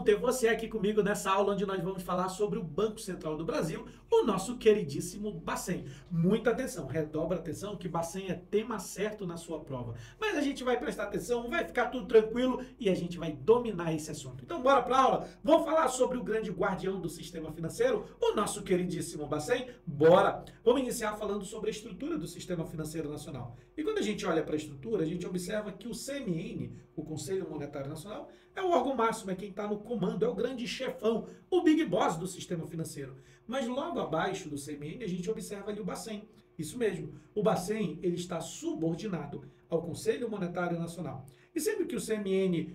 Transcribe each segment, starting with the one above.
ter você aqui comigo nessa aula onde nós vamos falar sobre o Banco Central do Brasil, o nosso queridíssimo Bacen. Muita atenção, redobra atenção que Bacen é tema certo na sua prova. Mas a gente vai prestar atenção, vai ficar tudo tranquilo e a gente vai dominar esse assunto. Então bora para a aula, vamos falar sobre o grande guardião do sistema financeiro, o nosso queridíssimo Bacen? Bora! Vamos iniciar falando sobre a estrutura do sistema financeiro nacional. E quando a gente olha para a estrutura, a gente observa que o CMN, o Conselho Monetário Nacional, é o órgão máximo, é quem está no comando, é o grande chefão, o big boss do sistema financeiro. Mas logo abaixo do CMN a gente observa ali o Bacen. Isso mesmo, o Bacen ele está subordinado ao Conselho Monetário Nacional. E sempre que o CMN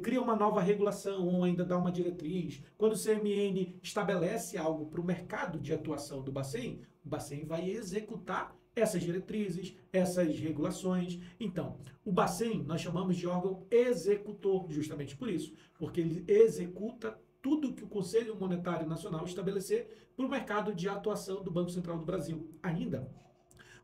cria uma nova regulação ou ainda dá uma diretriz, quando o CMN estabelece algo para o mercado de atuação do Bacen, o Bacen vai executar essas diretrizes, essas regulações. Então, o Bacen nós chamamos de órgão executor, justamente por isso, porque ele executa tudo que o Conselho Monetário Nacional estabelecer para o mercado de atuação do Banco Central do Brasil. Ainda,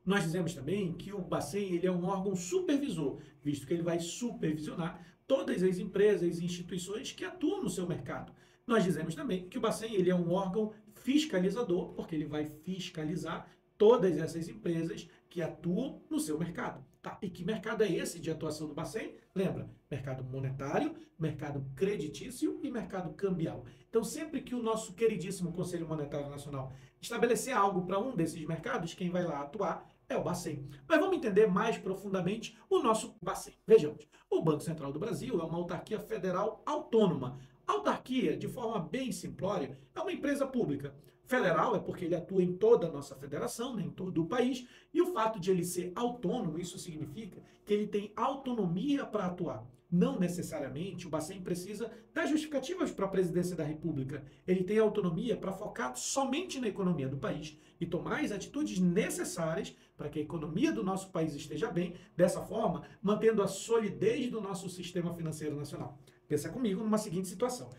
nós dizemos também que o Bacen ele é um órgão supervisor, visto que ele vai supervisionar todas as empresas e instituições que atuam no seu mercado. Nós dizemos também que o Bacen ele é um órgão fiscalizador, porque ele vai fiscalizar todas essas empresas que atuam no seu mercado. Tá? E que mercado é esse de atuação do Bacen? Lembra? Mercado monetário, mercado creditício e mercado cambial. Então, sempre que o nosso queridíssimo Conselho Monetário Nacional estabelecer algo para um desses mercados, quem vai lá atuar é o Bacen. Mas vamos entender mais profundamente o nosso Bacen. Vejamos, o Banco Central do Brasil é uma autarquia federal autônoma. Autarquia, de forma bem simplória, é uma empresa pública. Federal é porque ele atua em toda a nossa federação, né, em todo o país, e o fato de ele ser autônomo, isso significa que ele tem autonomia para atuar. Não necessariamente o Bacen precisa dar justificativas para a presidência da República. Ele tem autonomia para focar somente na economia do país e tomar as atitudes necessárias para que a economia do nosso país esteja bem, dessa forma, mantendo a solidez do nosso sistema financeiro nacional. Pensa comigo numa seguinte situação.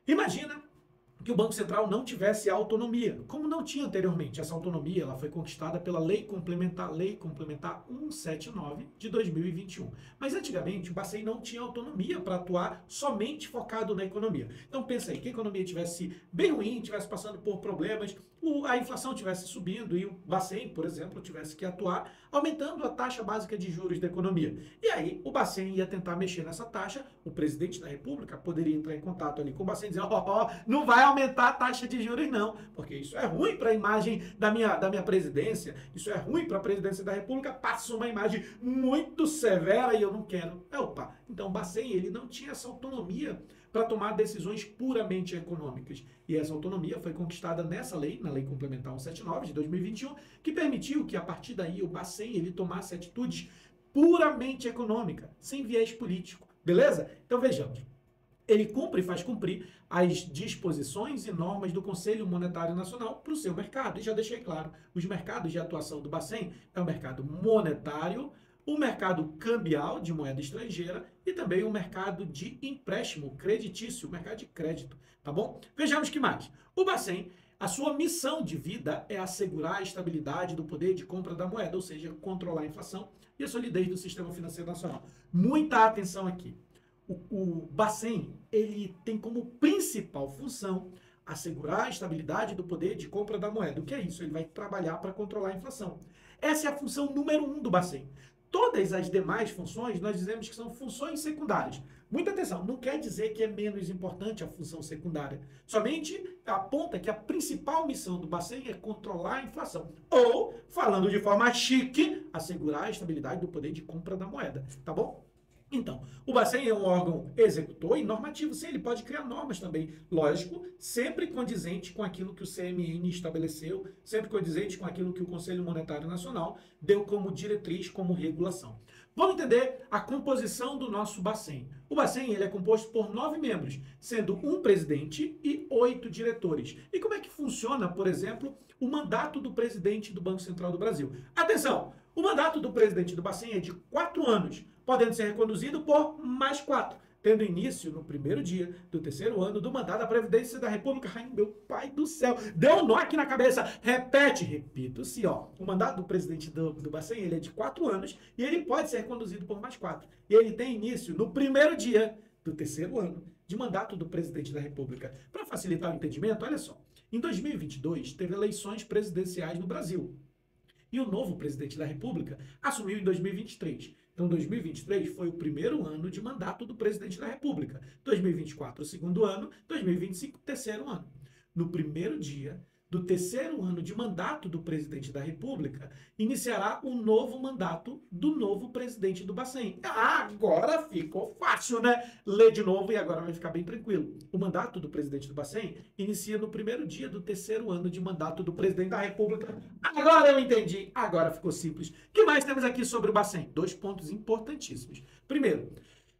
Imagina que o Banco Central não tivesse autonomia, como não tinha anteriormente. Essa autonomia ela foi conquistada pela Lei Complementar 179 de 2021. Mas antigamente o Bacen não tinha autonomia para atuar somente focado na economia. Então pensa aí, que a economia tivesse bem ruim, tivesse passando por problemas, a inflação tivesse subindo e o Bacen, por exemplo, tivesse que atuar aumentando a taxa básica de juros da economia. E aí o Bacen ia tentar mexer nessa taxa, o presidente da República poderia entrar em contato ali com o Bacen e dizer, não vai aumentar a taxa de juros não, porque isso é ruim para a imagem da minha presidência, isso é ruim para a presidência da República, passa uma imagem muito severa e eu não quero. Opa, então o Bacen ele não tinha essa autonomia para tomar decisões puramente econômicas. E essa autonomia foi conquistada nessa lei, na Lei Complementar 179 de 2021, que permitiu que a partir daí o Bacen ele tomasse atitudes puramente econômicas, sem viés político. Beleza? Então vejamos. Ele cumpre e faz cumprir as disposições e normas do Conselho Monetário Nacional para o seu mercado. E já deixei claro, os mercados de atuação do Bacen é o mercado monetário, o mercado cambial de moeda estrangeira e também o mercado de empréstimo creditício, o mercado de crédito, tá bom? Vejamos que mais. O Bacen, a sua missão de vida é assegurar a estabilidade do poder de compra da moeda, ou seja, controlar a inflação e a solidez do sistema financeiro nacional. Muita atenção aqui. O Bacen, ele tem como principal função assegurar a estabilidade do poder de compra da moeda. O que é isso? Ele vai trabalhar para controlar a inflação. Essa é a função número 1 do Bacen. Todas as demais funções, nós dizemos que são funções secundárias. Muita atenção, não quer dizer que é menos importante a função secundária. Somente aponta que a principal missão do Bacen é controlar a inflação. Ou, falando de forma chique, assegurar a estabilidade do poder de compra da moeda. Tá bom? Então, o Bacen é um órgão executor e normativo, sim, ele pode criar normas também, lógico, sempre condizente com aquilo que o CMN estabeleceu, sempre condizente com aquilo que o Conselho Monetário Nacional deu como diretriz, como regulação. Vamos entender a composição do nosso Bacen. O Bacen ele é composto por 9 membros, sendo um presidente e 8 diretores. E como é que funciona, por exemplo, o mandato do presidente do Banco Central do Brasil? Atenção! O mandato do presidente do Bacen é de 4 anos, podendo ser reconduzido por mais 4, tendo início no primeiro dia do 3º ano do mandato da Previdência da República. Ai, meu pai do céu, deu um nó aqui na cabeça. Repito-se, ó. O mandato do presidente do Bacen, ele é de 4 anos e ele pode ser reconduzido por mais 4. E ele tem início no primeiro dia do terceiro ano de mandato do presidente da República. Para facilitar o entendimento, olha só, em 2022 teve eleições presidenciais no Brasil. E o novo presidente da República assumiu em 2023. Então, 2023 foi o primeiro ano de mandato do presidente da República. 2024, o segundo ano. 2025, o terceiro ano. No primeiro dia do terceiro ano de mandato do presidente da República, iniciará o novo mandato do novo presidente do Bacen. Agora ficou fácil, né? Lê de novo e agora vai ficar bem tranquilo. O mandato do presidente do Bacen inicia no primeiro dia do terceiro ano de mandato do presidente da República. Agora eu entendi. Agora ficou simples. O que mais temos aqui sobre o Bacen? 2 pontos importantíssimos. Primeiro,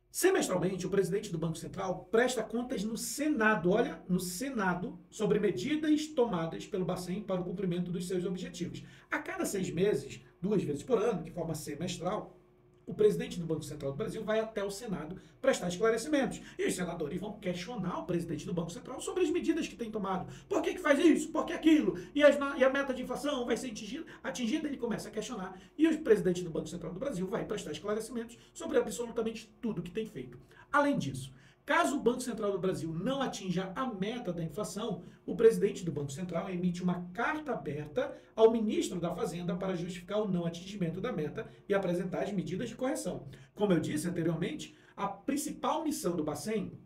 semestralmente, o presidente do Banco Central presta contas no Senado, olha, no Senado, sobre medidas tomadas pelo Bacen para o cumprimento dos seus objetivos. A cada 6 meses, 2 vezes por ano, de forma semestral, o presidente do Banco Central do Brasil vai até o Senado prestar esclarecimentos. E os senadores vão questionar o presidente do Banco Central sobre as medidas que tem tomado. Por que faz isso? Por que aquilo? E a meta de inflação vai ser atingida? Ele começa a questionar. E o presidente do Banco Central do Brasil vai prestar esclarecimentos sobre absolutamente tudo que tem feito. Além disso, caso o Banco Central do Brasil não atinja a meta da inflação, o presidente do Banco Central emite uma carta aberta ao ministro da Fazenda para justificar o não atingimento da meta e apresentar as medidas de correção. Como eu disse anteriormente, a principal missão do Bacen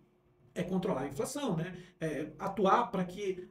é controlar a inflação, né? Atuar para que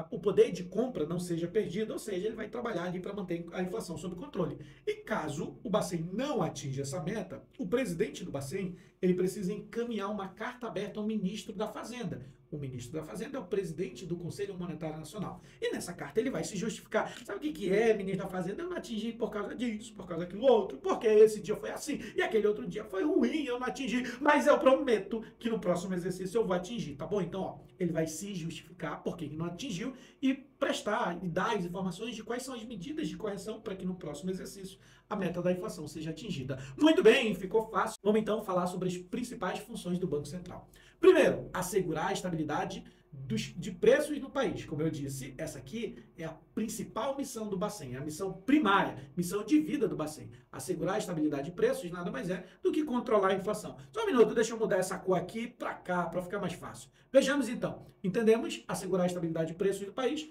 o poder de compra não seja perdido, ou seja, ele vai trabalhar ali para manter a inflação sob controle. E caso o Bacen não atinja essa meta, o presidente do Bacen ele precisa encaminhar uma carta aberta ao ministro da Fazenda. O ministro da Fazenda é o presidente do Conselho Monetário Nacional. E nessa carta ele vai se justificar. Sabe o que é, ministro da Fazenda? Eu não atingi por causa disso, por causa daquilo outro, porque esse dia foi assim, e aquele outro dia foi ruim, eu não atingi, mas eu prometo que no próximo exercício eu vou atingir, tá bom? Então, ó, ele vai se justificar porque ele não atingiu e prestar e dar as informações de quais são as medidas de correção para que no próximo exercício a meta da inflação seja atingida. Muito bem, ficou fácil. Vamos então falar sobre as principais funções do Banco Central. Primeiro, assegurar a estabilidade de preços no país. Como eu disse, essa aqui é a principal missão do Bacen, é a missão primária, missão de vida do Bacen. Assegurar a estabilidade de preços nada mais é do que controlar a inflação. Só um minuto, deixa eu mudar essa cor aqui para cá, para ficar mais fácil. Vejamos então. Entendemos? Assegurar a estabilidade de preços do país,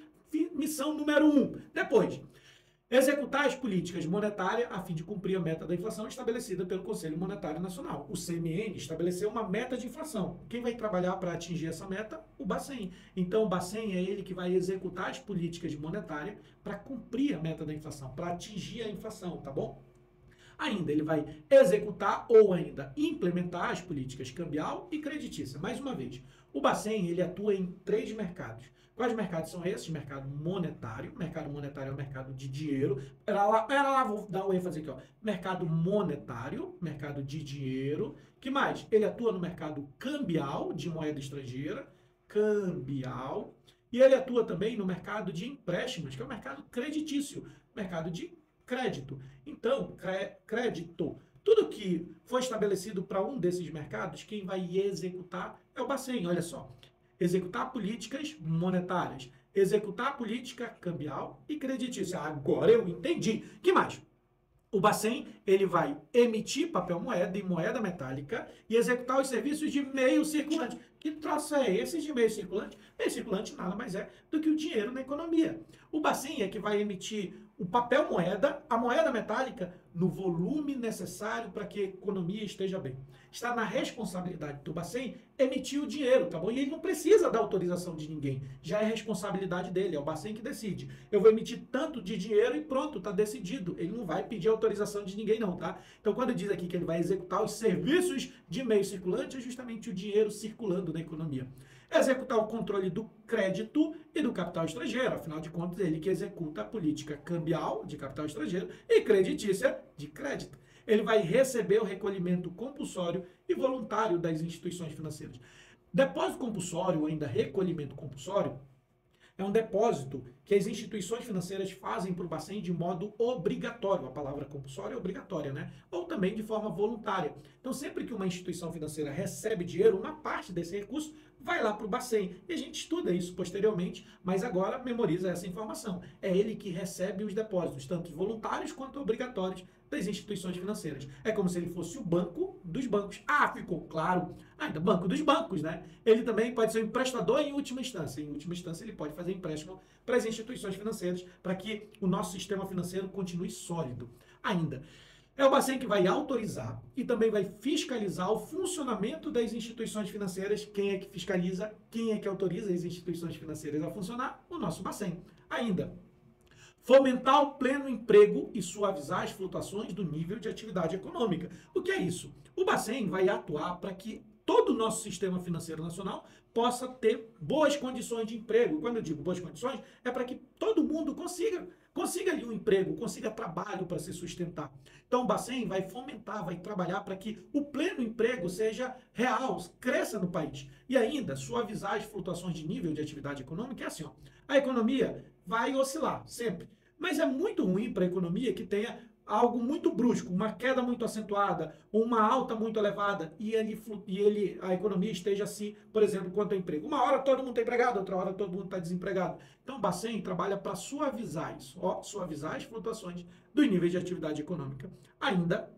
missão número 1. Depois, executar as políticas monetárias a fim de cumprir a meta da inflação estabelecida pelo Conselho Monetário Nacional. O CMN estabeleceu uma meta de inflação. Quem vai trabalhar para atingir essa meta? O Bacen. Então, o Bacen é ele que vai executar as políticas monetárias para cumprir a meta da inflação, para atingir a inflação, tá bom? Ainda ele vai executar ou ainda implementar as políticas cambial e creditícia. Mais uma vez, o Bacen ele atua em 3 mercados. Quais mercados são esses? Mercado monetário. Mercado monetário é o mercado de dinheiro. Pera lá, vou dar um ênfase aqui, ó. Mercado monetário, mercado de dinheiro. Que mais? Ele atua no mercado cambial, de moeda estrangeira. Cambial. E ele atua também no mercado de empréstimos, que é o mercado creditício. Mercado de crédito. Então, crédito. Tudo que foi estabelecido para um desses mercados, quem vai executar é o Bacen. Olha só. Executar políticas monetárias, executar política cambial e creditícia. Agora eu entendi. Que mais? O Bacen ele vai emitir papel moeda e moeda metálica e executar os serviços de meio circulante. Que troço é esse de meio circulante? Meio circulante nada mais é do que o dinheiro na economia. O Bacen é que vai emitir o papel moeda, a moeda metálica, no volume necessário para que a economia esteja bem. Está na responsabilidade do Bacen emitir o dinheiro, tá bom? E ele não precisa da autorização de ninguém. Já é responsabilidade dele, é o Bacen que decide. Eu vou emitir tanto de dinheiro e pronto, tá decidido. Ele não vai pedir autorização de ninguém não, tá? Então, quando diz aqui que ele vai executar os serviços de meio circulante, é justamente o dinheiro circulando na economia. Executar o controle do crédito e do capital estrangeiro. Afinal de contas, ele que executa a política cambial de capital estrangeiro e creditícia de crédito. Ele vai receber o recolhimento compulsório e voluntário das instituições financeiras. Depósito compulsório ou ainda recolhimento compulsório é um depósito que as instituições financeiras fazem para o Bacen de modo obrigatório. A palavra compulsória é obrigatória, né? Ou também de forma voluntária. Então, sempre que uma instituição financeira recebe dinheiro, uma parte desse recurso vai lá para o Bacen. E a gente estuda isso posteriormente, mas agora memoriza essa informação. É ele que recebe os depósitos, tanto voluntários quanto obrigatórios, das instituições financeiras. É como se ele fosse o banco dos bancos. Ah, ficou claro. Ainda banco dos bancos, né? Ele também pode ser um emprestador em última instância. Em última instância, ele pode fazer empréstimo para as instituições financeiras, para que o nosso sistema financeiro continue sólido. Ainda, é o Bacen que vai autorizar e também vai fiscalizar o funcionamento das instituições financeiras. Quem é que fiscaliza? Quem é que autoriza as instituições financeiras a funcionar? O nosso Bacen. Ainda, fomentar o pleno emprego e suavizar as flutuações do nível de atividade econômica. O que é isso? O Bacen vai atuar para que todo o nosso sistema financeiro nacional possa ter boas condições de emprego. Quando eu digo boas condições, é para que todo mundo consiga ali um emprego, consiga trabalho para se sustentar. Então o Bacen vai fomentar, vai trabalhar para que o pleno emprego seja real, cresça no país. E ainda, suavizar as flutuações de nível de atividade econômica é assim, ó, a economia vai oscilar sempre, mas é muito ruim para a economia que tenha algo muito brusco, uma queda muito acentuada, uma alta muito elevada, e a economia esteja assim, por exemplo, quanto ao emprego. Uma hora todo mundo está empregado, outra hora todo mundo está desempregado. Então o Bacen trabalha para suavizar isso, ó, suavizar as flutuações do nível de atividade econômica. Ainda,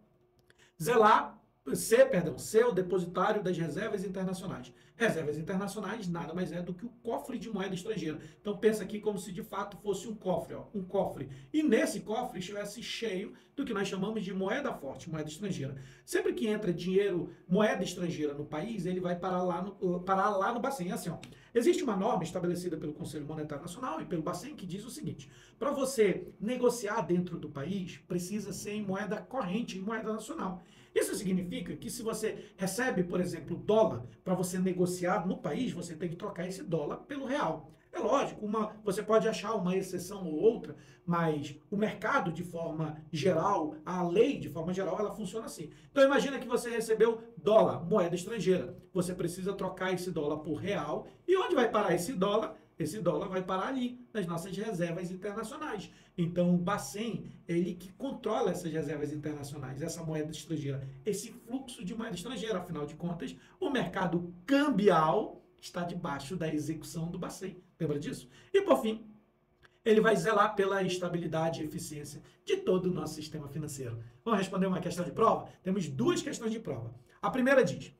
ser o depositário das reservas internacionais. Reservas internacionais nada mais é do que o cofre de moeda estrangeira. Então pensa aqui como se de fato fosse um cofre, ó, um cofre. E nesse cofre estivesse cheio do que nós chamamos de moeda forte, moeda estrangeira. Sempre que entra dinheiro, moeda estrangeira no país, ele vai parar lá no Bacen. É assim, ó. Existe uma norma estabelecida pelo Conselho Monetário Nacional e pelo Bacen que diz o seguinte: para você negociar dentro do país, precisa ser em moeda corrente, em moeda nacional. Isso significa que se você recebe, por exemplo, dólar, para você negociar no país, você tem que trocar esse dólar pelo real. É lógico, você pode achar uma exceção ou outra, mas o mercado, de forma geral, a lei, de forma geral, ela funciona assim. Então, imagina que você recebeu dólar, moeda estrangeira. Você precisa trocar esse dólar por real. E onde vai parar esse dólar? Esse dólar vai parar ali, nas nossas reservas internacionais. Então, o Bacen, ele que controla essas reservas internacionais, essa moeda estrangeira, esse fluxo de moeda estrangeira. Afinal de contas, o mercado cambial está debaixo da execução do Bacen. Lembra disso? E, por fim, ele vai zelar pela estabilidade e eficiência de todo o nosso sistema financeiro. Vamos responder uma questão de prova? Temos duas questões de prova. A primeira diz: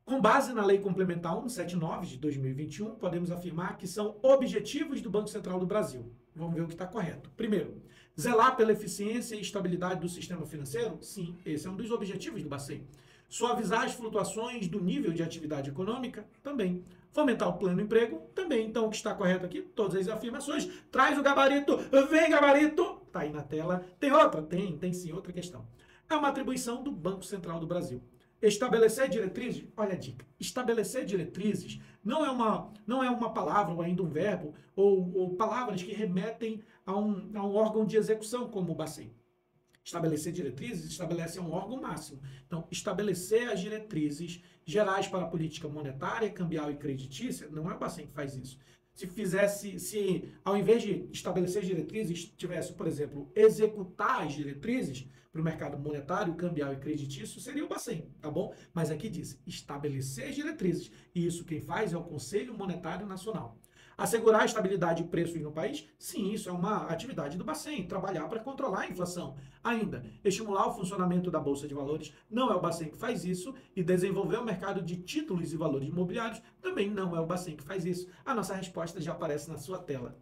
com base na Lei Complementar 179 de 2021, podemos afirmar que são objetivos do Banco Central do Brasil. Vamos ver o que está correto. Primeiro, zelar pela eficiência e estabilidade do sistema financeiro? Sim, esse é um dos objetivos do Bacen. Suavizar as flutuações do nível de atividade econômica? Também. Fomentar o pleno emprego? Também. Então, o que está correto aqui? Todas as afirmações. Traz o gabarito. Vem, gabarito. Está aí na tela. Tem outra? Tem sim, outra questão. É uma atribuição do Banco Central do Brasil. Estabelecer diretrizes, olha a dica, estabelecer diretrizes não é uma palavra ou ainda um verbo ou palavras que remetem a um órgão de execução como o Bacen. Estabelecer diretrizes estabelece um órgão máximo. Então, estabelecer as diretrizes gerais para a política monetária, cambial e creditícia, não é o Bacen que faz isso. Se ao invés de estabelecer diretrizes, tivesse, por exemplo, executar as diretrizes para o mercado monetário, cambial e creditício, seria o Bacen, tá bom? Mas aqui diz estabelecer as diretrizes, e isso quem faz é o Conselho Monetário Nacional. Assegurar a estabilidade de preços no país? Sim, isso é uma atividade do Bacen, trabalhar para controlar a inflação. Ainda, estimular o funcionamento da Bolsa de Valores, não é o Bacen que faz isso, e desenvolver o mercado de títulos e valores imobiliários, também não é o Bacen que faz isso. A nossa resposta já aparece na sua tela.